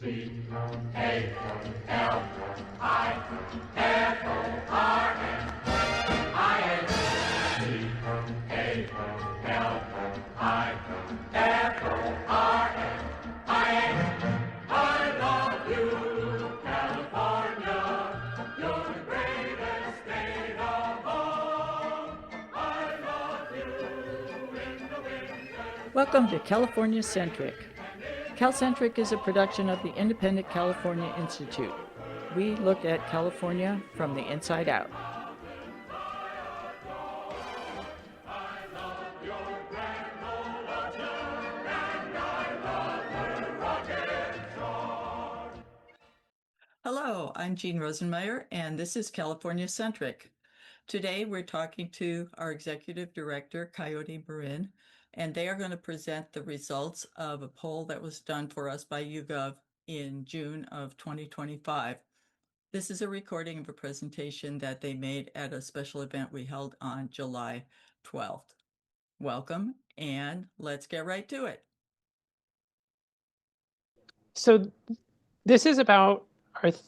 I love you, California. You're the greatest state of all. I love you in the winter. Welcome to California Centric. CalCentric is a production of the Independent California Institute. We look at California from the inside out. Hello, I'm Jean Rosenmeyer, and this is California Centric. Today, we're talking to our Executive Director, Coyote Marin, and they are going to present the results of a poll that was done for us by Yougov in June of 2025. This is a recording of a presentation that they made at a special event we held on July 12th. Welcome, and let's get right to it. So this is about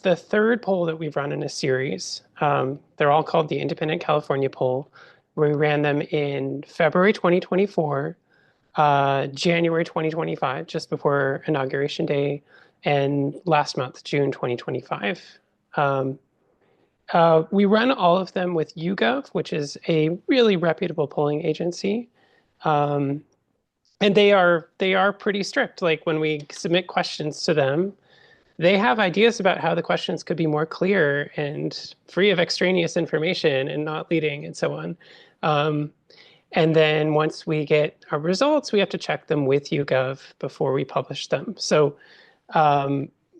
the third poll that we've run in a series. They're all called the Independent California Poll. We ran them in February 2024, January 2025, just before Inauguration Day, and last month, June 2025. We run all of them with Yougov, which is a really reputable polling agency. And they are pretty strict. Like when we submit questions to them, they have ideas about how the questions could be more clear and free of extraneous information and not leading and so on. And then once we get our results, we have to check them with Yougov before we publish them. So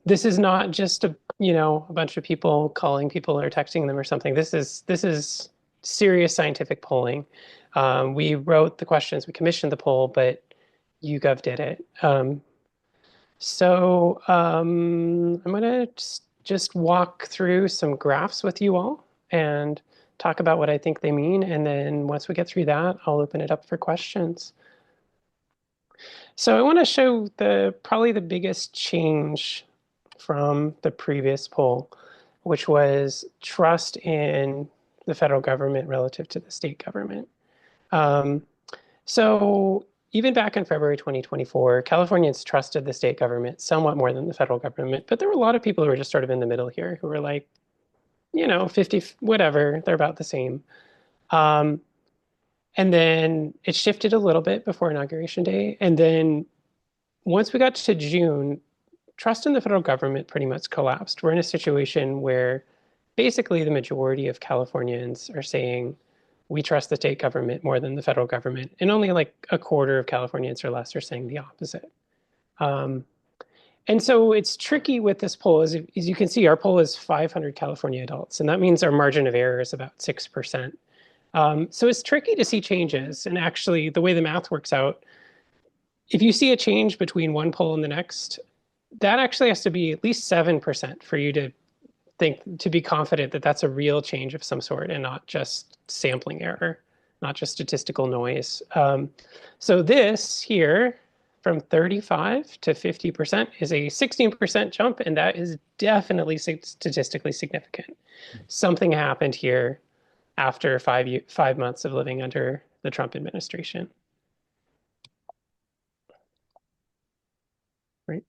this is not just a bunch of people calling people or texting them or something. This is serious scientific polling. We wrote the questions, we commissioned the poll, but Yougov did it. So I'm going to just walk through some graphs with you all and talk about what I think they mean. And then once we get through that, I'll open it up for questions. So I want to show probably the biggest change from the previous poll, which was trust in the federal government relative to the state government. So even back in February 2024, Californians trusted the state government somewhat more than the federal government, but there were a lot of people who were just sort of in the middle here who were like, 50, whatever, they're about the same. And then it shifted a little bit before Inauguration Day. And then once we got to June, trust in the federal government pretty much collapsed. We're in a situation where basically the majority of Californians are saying, we trust the state government more than the federal government. And only like a quarter of Californians or less are saying the opposite. And so it's tricky with this poll. As you can see, our poll is 500 California adults, and that means our margin of error is about 6%. So it's tricky to see changes. And actually, the way the math works out, if you see a change between one poll and the next, that actually has to be at least 7% for you to be confident that that's a real change of some sort and not just sampling error, not just statistical noise. So this here, from 35 to 50%, is a 16% jump, and that is definitely statistically significant. Something happened here after 5 months of living under the Trump administration. Right.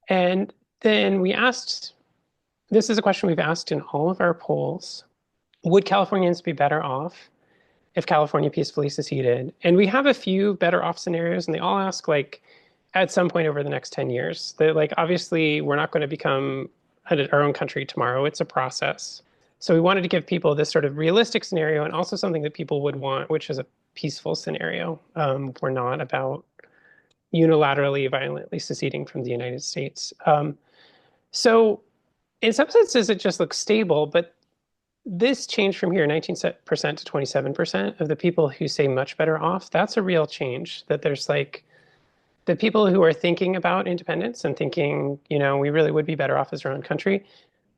And then we asked, this is a question we've asked in all of our polls, would Californians be better off if California peacefully seceded? And we have a few better off scenarios, and they all ask like at some point over the next 10 years. They're like, obviously, we're not going to become our own country tomorrow. It's a process. So we wanted to give people this sort of realistic scenario and also something that people would want, which is a peaceful scenario. We're not about unilaterally, violently seceding from the United States. So in some senses, it just looks stable, but this change from here, 19% to 27% of the people who say much better off, that's a real change. That there's like the people who are thinking about independence and thinking, we really would be better off as our own country,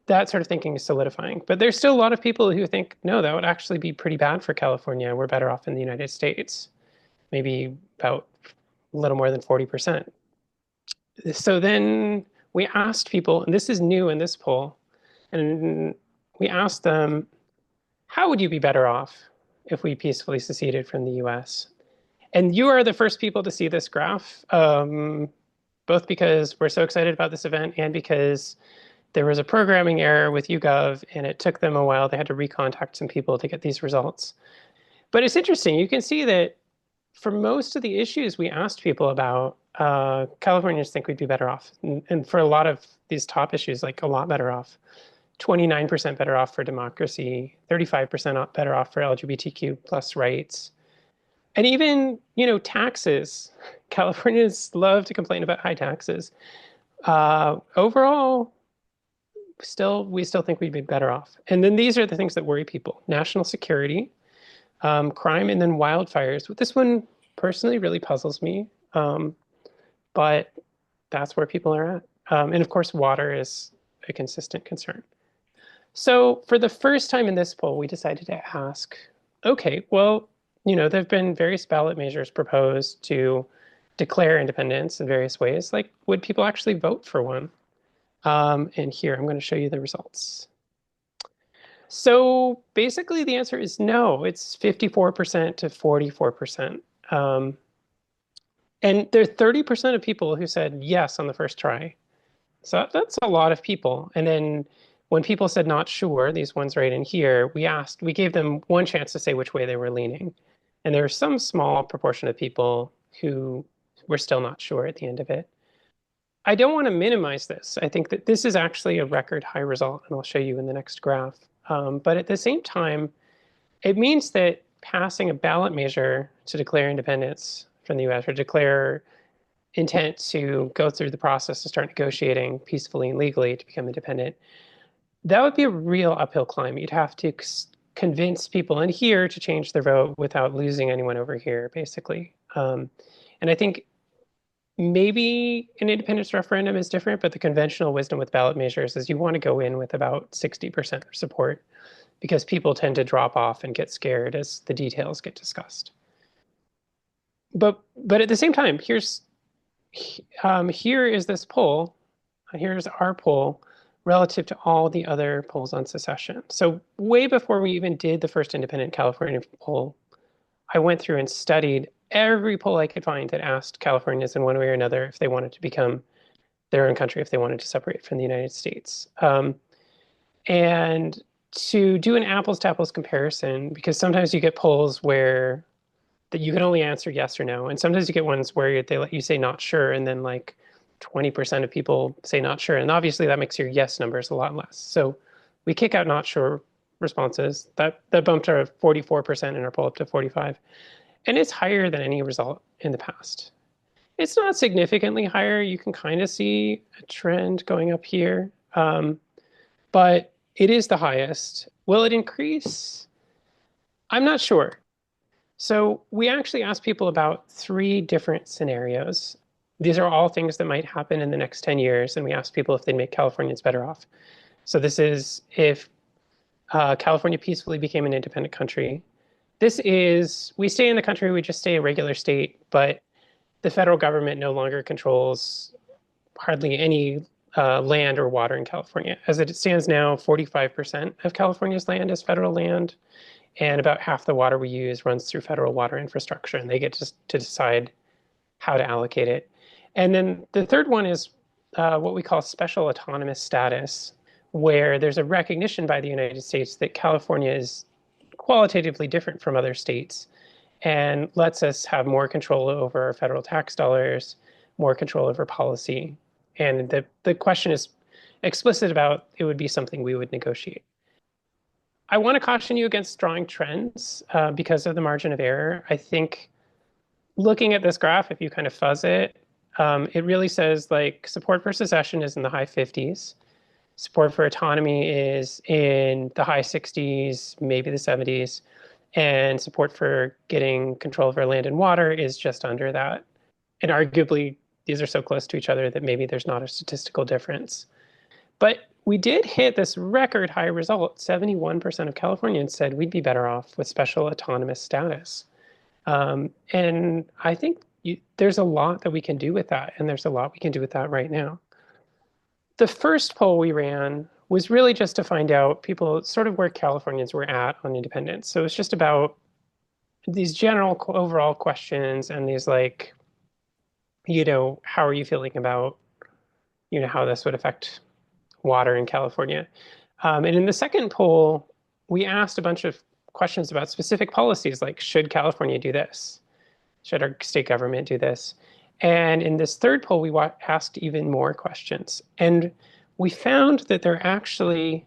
that sort of thinking is solidifying. But there's still a lot of people who think, no, that would actually be pretty bad for California. We're better off in the United States. Maybe about a little more than 40%. So then we asked people, and this is new in this poll, and we asked them, how would you be better off if we peacefully seceded from the US? And you are the first people to see this graph, both because we're so excited about this event and because there was a programming error with Yougov and it took them a while. They had to recontact some people to get these results. But it's interesting. You can see that for most of the issues we asked people about, Californians think we'd be better off. And for a lot of these top issues, like a lot better off. 29% better off for democracy, 35% better off for LGBTQ plus rights. And even, taxes. Californians love to complain about high taxes. Overall, we still think we'd be better off. And then these are the things that worry people: national security, crime, and then wildfires. But this one personally really puzzles me. But that's where people are at. And of course, water is a consistent concern. So for the first time in this poll, we decided to ask, okay, well, there have been various ballot measures proposed to declare independence in various ways. Like, would people actually vote for one? And here, I'm going to show you the results. So basically, the answer is no. It's 54% to 44%. And there are 30% of people who said yes on the first try. So that's a lot of people. And then when people said not sure, these ones right in here, we gave them one chance to say which way they were leaning. And there was some small proportion of people who were still not sure at the end of it. I don't want to minimize this. I think that this is actually a record high result, and I'll show you in the next graph. But at the same time, it means that passing a ballot measure to declare independence from the US or declare intent to go through the process to start negotiating peacefully and legally to become independent, that would be a real uphill climb. You'd have to convince people in here to change their vote without losing anyone over here, basically. And I think maybe an independence referendum is different, but the conventional wisdom with ballot measures is you want to go in with about 60% support because people tend to drop off and get scared as the details get discussed. But at the same time, here is this poll. Here's our poll relative to all the other polls on secession. So way before we even did the first independent California poll, I went through and studied every poll I could find that asked Californians in one way or another if they wanted to become their own country, if they wanted to separate from the United States. And to do an apples to apples comparison, because sometimes you get polls where that you can only answer yes or no. And sometimes you get ones where they let you say not sure, and then like 20% of people say not sure. And obviously that makes your yes numbers a lot less. So we kick out not sure responses. That bumped our 44% in our poll up to 45. And it's higher than any result in the past. It's not significantly higher. You can kind of see a trend going up here. But it is the highest. Will it increase? I'm not sure. So we actually asked people about 3 different scenarios. These are all things that might happen in the next 10 years, and we asked people if they'd make Californians better off. So this is if California peacefully became an independent country. This is, we stay in the country, we just stay a regular state, but the federal government no longer controls hardly any land or water in California. As it stands now, 45% of California's land is federal land, and about half the water we use runs through federal water infrastructure, and they get to decide how to allocate it. And then the third one is what we call special autonomous status, where there's a recognition by the United States that California is qualitatively different from other states and lets us have more control over our federal tax dollars, more control over policy. And the question is explicit about it would be something we would negotiate. I want to caution you against drawing trends because of the margin of error. I think looking at this graph, if you kind of fuzz it, it really says like support for secession is in the high 50s. Support for autonomy is in the high 60s, maybe the 70s. And support for getting control of our land and water is just under that. And arguably, these are so close to each other that maybe there's not a statistical difference. But we did hit this record high result. 71% of Californians said we'd be better off with special autonomous status. And I think there's a lot that we can do with that, and there's a lot we can do with that right now. The first poll we ran was really just to find out people sort of where Californians were at on independence. So it's just about these general overall questions and these like, how are you feeling about, how this would affect water in California? And in the second poll, we asked a bunch of questions about specific policies, like should California do this? Should our state government do this? And in this third poll, we asked even more questions. And we found that there are actually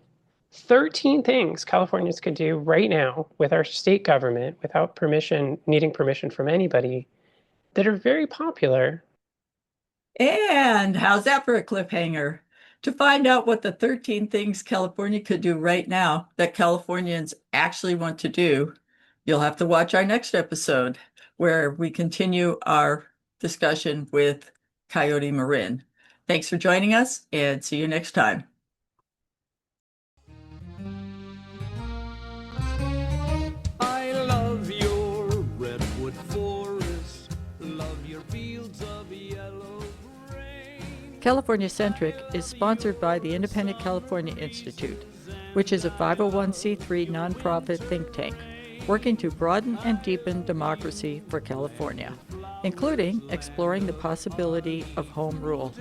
13 things Californians could do right now with our state government without needing permission from anybody, that are very popular. And how's that for a cliffhanger? To find out what the 13 things California could do right now that Californians actually want to do, you'll have to watch our next episode where we continue our discussion with Coyote Marin. Thanks for joining us and see you next time. I love your redwood forest, love your fields of yellow grain. California Centric is sponsored by the Independent California Institute, which is a 501c3 nonprofit think tank working to broaden and deepen democracy for California, including exploring the possibility of home rule.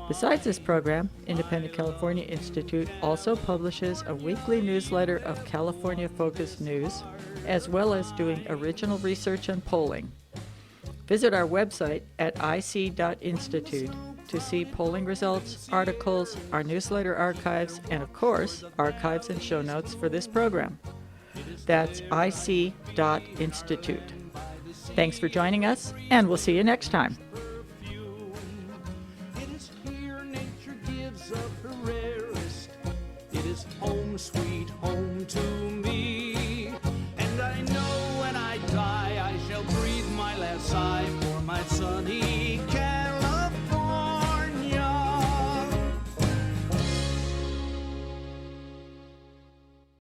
Besides this program, Independent California Institute also publishes a weekly newsletter of California-focused news, as well as doing original research and polling. Visit our website at ic.institute to see polling results, articles, our newsletter archives, and of course, archives and show notes for this program. That's ic.institute. Thanks for joining us, and we'll see you next time. It is here nature gives of her rarest. It is home, sweet home to